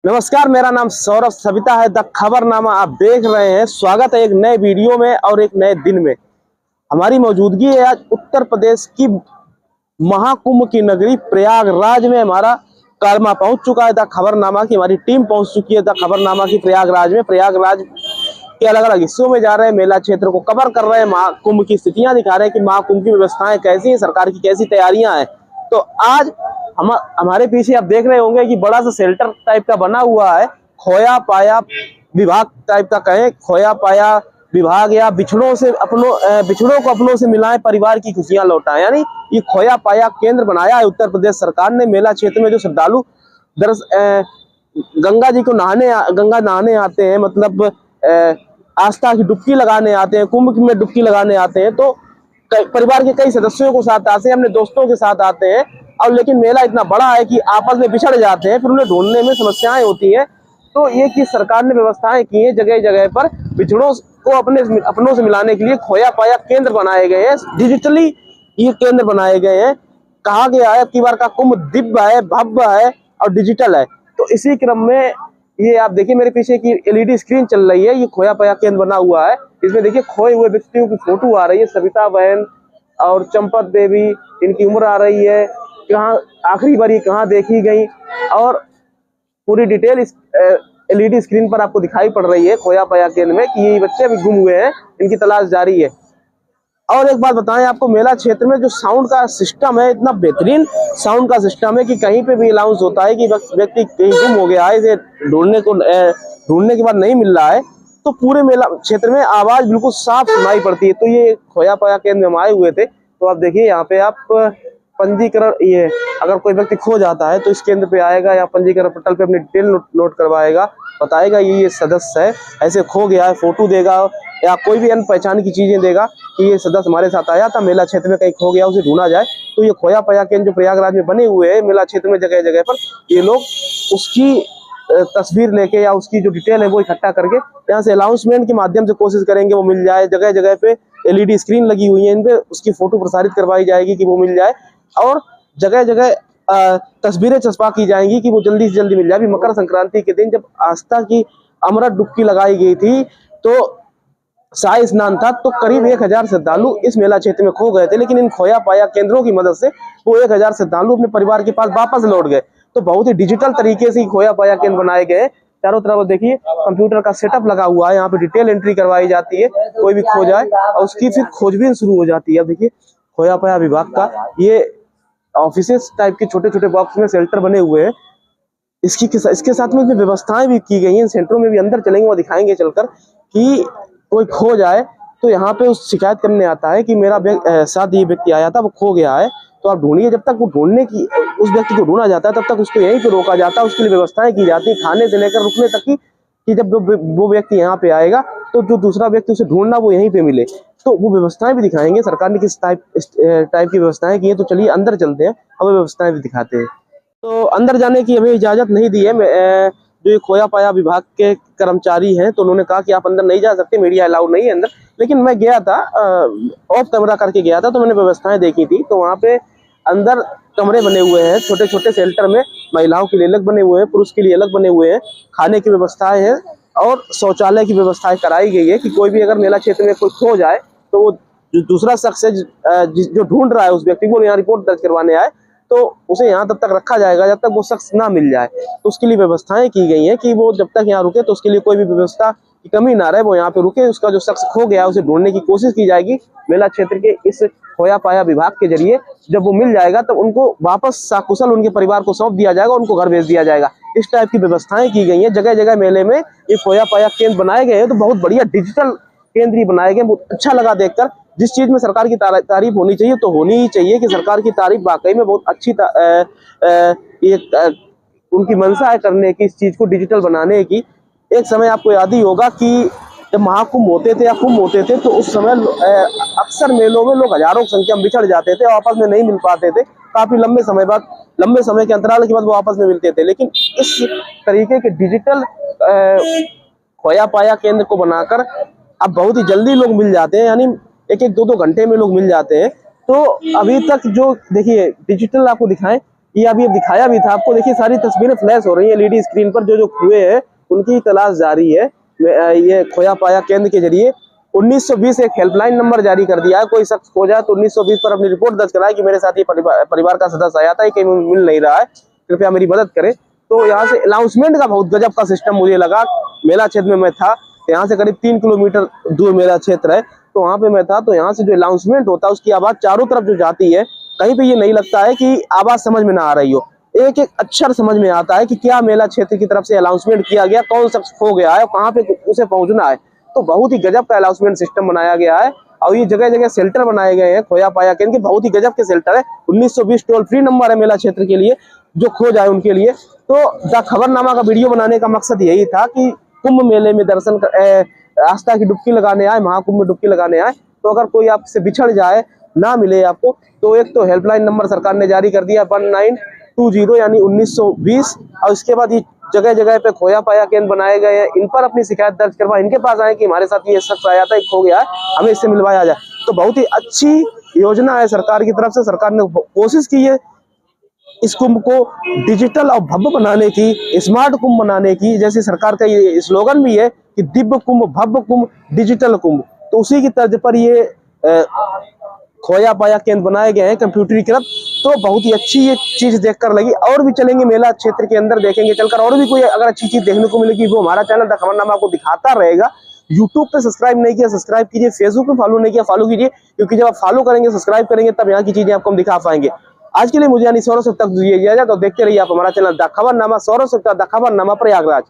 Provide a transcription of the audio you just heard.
नमस्कार, मेरा नाम सौरभ सविता है। द खबरनामा आप देख रहे हैं। स्वागत है एक नए वीडियो में और एक नए दिन में। हमारी मौजूदगी है आज उत्तर प्रदेश की महाकुंभ की नगरी प्रयागराज में। हमारा कारमा पहुंच चुका है। द खबरनामा की हमारी टीम पहुंच चुकी है द खबरनामा की प्रयागराज में। प्रयागराज के अलग अलग हिस्सों में जा रहे हैं, मेला क्षेत्र को कवर कर रहे हैं, महाकुंभ की स्थितियां दिखा रहे हैं कि महाकुंभ की व्यवस्थाएं कैसी है, सरकार की कैसी तैयारियां हैं। तो आज हमारे पीछे आप देख रहे होंगे कि बड़ा सा शेल्टर टाइप का बना हुआ है। खोया पाया विभाग टाइप का कहें, खोया पाया विभाग या बिछड़ों को अपनों से मिलाएं, परिवार की खुशियां लौटाएं, यानी ये खोया पाया केंद्र बनाया है उत्तर प्रदेश सरकार ने। मेला क्षेत्र में जो श्रद्धालु गंगा नहाने आते हैं, मतलब आस्था की डुबकी लगाने आते हैं, कुंभ में डुबकी लगाने आते हैं, तो परिवार के कई सदस्यों के साथ आते हैं, अपने दोस्तों के साथ आते हैं। और लेकिन मेला इतना बड़ा है कि आपस में बिछड़ जाते हैं, फिर उन्हें ढूंढने में समस्याएं होती हैं। तो ये कि सरकार ने व्यवस्थाएं की हैं, जगह जगह पर बिछड़ों को अपनों से मिलाने के लिए खोया पाया केंद्र बनाए गए हैं। डिजिटली ये केंद्र बनाए गए हैं। कहा गया है कि बार का कुंभ दिव्य है, भव्य है और डिजिटल है। तो इसी क्रम में ये आप देखिए मेरे पीछे की एलईडी स्क्रीन चल रही है। ये खोया पाया केंद्र बना हुआ है। इसमें देखिए खोए हुए व्यक्तियों की फोटो आ रही है। सविता बहन और चंपत देवी, इनकी उम्र आ रही है, कहाँ आखिरी बार ये कहाँ देखी गई, और पूरी डिटेल इस एलईडी स्क्रीन पर आपको दिखाई पड़ रही है खोया पाया केंद्र में कि ये बच्चे अभी गुम हुए हैं, इनकी तलाश जारी है। और एक बात बताएं आपको, मेला क्षेत्र में जो साउंड का सिस्टम है, इतना बेहतरीन साउंड का सिस्टम है कि कहीं पे भी अनाउंस होता है कि व्यक्ति कहीं गुम हो गया है, इसे ढूंढने के बाद नहीं मिल रहा है, तो पूरे मेला क्षेत्र में आवाज बिल्कुल साफ सुनाई पड़ती है। तो ये खोया पाया केंद्र में हम आए हुए थे। तो आप देखिए यहाँ पे आप पंजीकरण, ये अगर कोई व्यक्ति खो जाता है तो इस केंद्र पे आएगा या पंजीकरण पटल पे अपनी डिटेल नोट करवाएगा, बताएगा ये सदस्य है, ऐसे खो गया है, फोटो देगा या कोई भी अन्य पहचान की चीजें देगा कि ये सदस्य हमारे साथ आया था, मेला क्षेत्र में कहीं खो गया, उसे ढूंढा जाए। तो ये खोया पाया केंद्र जो प्रयागराज में बने हुए हैं मेला क्षेत्र में, जगह जगह पर ये लोग उसकी तस्वीर लेके या उसकी जो डिटेल है वो इकट्ठा करके यहाँ से अनाउंसमेंट के माध्यम से कोशिश करेंगे वो मिल जाए। जगह जगह पे एलईडी स्क्रीन लगी हुई है, इन पे उसकी फोटो प्रसारित करवाई जाएगी कि वो मिल जाए, और जगह जगह तस्वीरें चस्पा की जाएंगी कि वो जल्दी से जल्दी मिल जाए। मकर संक्रांति के दिन जब आस्था की अमृत डुबकी लगाई गई थी, तो शाही स्नान था, तो करीब 1000 श्रद्धालु इस मेला क्षेत्र में खो गए थे। लेकिन इन खोया पाया केंद्रों की मदद से वो 1000 श्रद्धालु अपने परिवार के पास वापस लौट गए। तो बहुत ही डिजिटल तरीके से खोया पाया केंद्र बनाए गए। चारों तरफ देखिए कंप्यूटर का सेटअप लगा हुआ है, यहाँ पे डिटेल एंट्री करवाई जाती है, कोई भी खो जाए और उसकी फिर खोजबीन शुरू हो जाती है। अब देखिए खोया पाया विभाग का ये ऑफिसेस टाइप के छोटे छोटे बॉक्स में शेल्टर बने हुए हैं। इसके साथ में व्यवस्थाएं भी की गई हैं। सेंटरों में भी अंदर चलेंगे, वो दिखाएंगे चलकर कि कोई खो जाए तो यहाँ पे उस शिकायत करने आता है कि मेरा साथ ये व्यक्ति आया था, वो खो गया है, तो आप ढूंढिए। जब तक वो उस व्यक्ति को ढूंढा जाता है तब तक उसको यहीं पे रोका जाता है, उसके लिए व्यवस्थाएं की जाती है, खाने से लेकर रुकने तक की, कि जब वो व्यक्ति यहाँ पे आएगा तो जो दूसरा व्यक्ति उसे ढूंढना वो यहीं पे मिले। तो वो व्यवस्थाएं भी दिखाएंगे सरकार ने किस टाइप की व्यवस्थाएं की है। तो चलिए अंदर चलते हैं, हमें व्यवस्थाएं भी दिखाते हैं। तो अंदर जाने की हमें इजाजत नहीं दी है। जो ये खोया पाया विभाग के कर्मचारी हैं, तो उन्होंने कहा कि आप अंदर नहीं जा सकते, मीडिया अलाउड नहीं है अंदर। लेकिन मैं गया था, ऑफ कैमरा करके गया था, तो मैंने व्यवस्थाएं देखी थी। तो वहाँ पे अंदर कमरे बने हुए हैं, छोटे छोटे शेल्टर में महिलाओं के लिए अलग बने हुए हैं, पुरुष के लिए अलग बने हुए हैं, खाने की व्यवस्थाएं हैं और शौचालय की व्यवस्थाएं कराई गई है कि कोई भी अगर मेला क्षेत्र में कोई खो जाए तो वो जो दूसरा शख्स है जो ढूंढ रहा है उस व्यक्ति को, यहाँ रिपोर्ट दर्ज करवाने आए, तो उसे यहाँ तब तक रखा जाएगा जब तक वो शख्स ना मिल जाए। तो उसके लिए व्यवस्थाएं की गई हैं कि वो जब तक यहाँ रुके तो उसके लिए कोई भी व्यवस्था की कमी ना रहे, वो यहाँ पे रुके। उसका जो शख्स खो गया उसे ढूंढने की कोशिश की जाएगी मेला क्षेत्र के इस खोया पाया विभाग के जरिए। जब वो मिल जाएगा तब उनको वापस सकुशल उनके परिवार को सौंप दिया जाएगा, उनको घर भेज दिया जाएगा। इस टाइप की व्यवस्थाएं की गई हैं। जगह जगह मेले में ये खोया पाया केंद्र बनाए गए हैं, तो बहुत बढ़िया डिजिटल केंद्र बनाए गए। बहुत अच्छा लगा देखकर। जिस चीज में सरकार की तारीफ होनी चाहिए तो होनी ही चाहिए कि सरकार की तारीफ वाकई में बहुत अच्छी उनकी मंशा है करने की, इस चीज को डिजिटल बनाने की। एक समय आपको याद ही होगा कि जब महाकुंभ होते थे या कुंभ होते थे तो उस समय अक्सर मेलों में लोग हजारों की संख्या में बिछड़ जाते थे, आपस में नहीं मिल पाते थे। काफी लंबे समय के अंतराल के बाद वो आपस में मिलते थे। लेकिन इस तरीके के डिजिटल खोया पाया केंद्र को बनाकर अब बहुत ही जल्दी लोग मिल जाते हैं, यानी 1-2 घंटे में लोग मिल जाते हैं। तो अभी तक जो देखिए डिजिटल आपको दिखाएं ये अभी दिखाया भी था आपको। देखिए सारी तस्वीरें फ्लैश हो रही है एलईडी स्क्रीन पर। जो खोए हैं उनकी तलाश जारी है। ये खोया पाया केंद्र के जरिए 1920 एक हेल्पलाइन नंबर जारी कर दिया है। कोई शख्स खो जाए तो 1920 पर अपनी रिपोर्ट दर्ज कराए कि मेरे साथ ये परिवार का सदस्य आया था, ये कहीं मिल नहीं रहा है, कृपया मेरी मदद करें। तो यहाँ से अनाउंसमेंट का बहुत गजब का सिस्टम मुझे लगा। मेला क्षेत्र में मैं था, यहाँ से करीब 3 किलोमीटर दूर मेरा क्षेत्र है, तो वहाँ पे मैं था। तो यहाँ से जो अनाउंसमेंट होता है उसकी आवाज चारों तरफ जो जाती है, कहीं पे ये नहीं लगता है कि आवाज समझ में ना आ रही हो। एक एक अक्षर समझ में आता है कि क्या मेला क्षेत्र की तरफ से अनाउंसमेंट किया गया, कौन शख्स खो गया है और कहाँ पे उसे पहुंचना है। तो बहुत ही गजब का अनाउंसमेंट सिस्टम बनाया गया है। और ये जगह जगह शेल्टर बनाए गए हैं खोया पाया केंद्र के, बहुत ही गजब के शेल्टर है। 1920 टोल फ्री नंबर है मेला क्षेत्र के लिए, जो खो जाए उनके लिए। तो द खबरनामा का वीडियो बनाने का मकसद यही था कि कुंभ मेले में आस्था की डुबकी लगाने आए, महाकुंभ में डुबकी लगाने आए, तो अगर कोई आपसे बिछड़ जाए, ना मिले आपको, तो एक तो हेल्पलाइन नंबर सरकार ने जारी कर दिया 1920 यानी 1920। और इसके बाद ये जगह जगह पे खोया पाया केंद्र बनाए गए हैं। इन पर अपनी शिकायत दर्ज करवा इनके पास आए कि हमारे साथ ये शख्स आया था, खो गया है, हमें इससे मिलवाया जाए। तो बहुत ही अच्छी योजना है सरकार की तरफ से। सरकार ने कोशिश की है इस कुंभ को डिजिटल और भव्य बनाने की, स्मार्ट कुंभ बनाने की। जैसे सरकार का ये स्लोगन भी है कि दिव्य कुंभ, भव्य कुंभ, डिजिटल कुंभ। तो उसी की तर्ज पर ये खोया पाया केंद्र बनाए गए हैं कंप्यूटरीकृत। तो बहुत ही अच्छी ये चीज देखकर लगी। और भी चलेंगे मेला क्षेत्र के अंदर, देखेंगे चलकर और भी कोई अगर अच्छी चीज देखने को मिलेगी, वो हमारा चैनल द खबरनामा आपको दिखाता रहेगा। यूट्यूब पे सब्सक्राइब नहीं किया सब्सक्राइब कीजिए, फेसबुक पे फॉलो नहीं किया फॉलो कीजिए, क्योंकि जब आप फॉलो करेंगे सब्सक्राइब करेंगे तब यहाँ की चीजें आपको हम दिखा पाएंगे। आज के लिए मुझे यानी सौरभ तक दीजिए इजाजत। तो देखते रहिए आप हमारा channel the Khabarnama. Saurabh the Khabarnama Prayagraj.